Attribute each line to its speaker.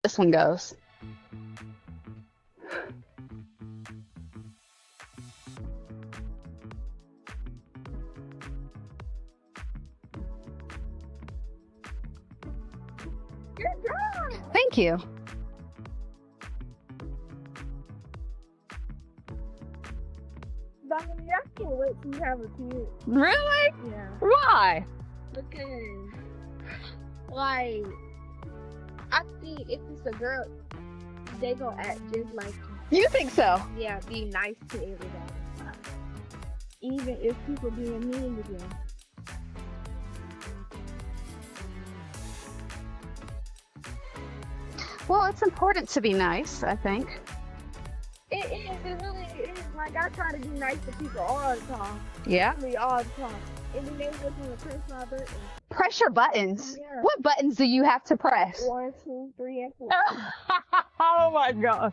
Speaker 1: This one goes.
Speaker 2: Good job.
Speaker 1: Thank you.
Speaker 2: Dominique, I can't wait till you have a kid.
Speaker 1: Really?
Speaker 2: Yeah.
Speaker 1: Why?
Speaker 2: Because, like, I think if it's a girl, they gonna act just like you.
Speaker 1: You think so?
Speaker 2: Yeah, be nice to everybody. Even if people being mean to them.
Speaker 1: Well, it's important to be nice, I think.
Speaker 2: It really is. Like, I try to be nice to people all the time.
Speaker 1: Yeah.
Speaker 2: Really, all the time. And then they just want to press my button.
Speaker 1: Press your buttons.
Speaker 2: Yeah.
Speaker 1: What buttons do you have to press?
Speaker 2: 1, 2, 3, and 4.
Speaker 1: Oh my god.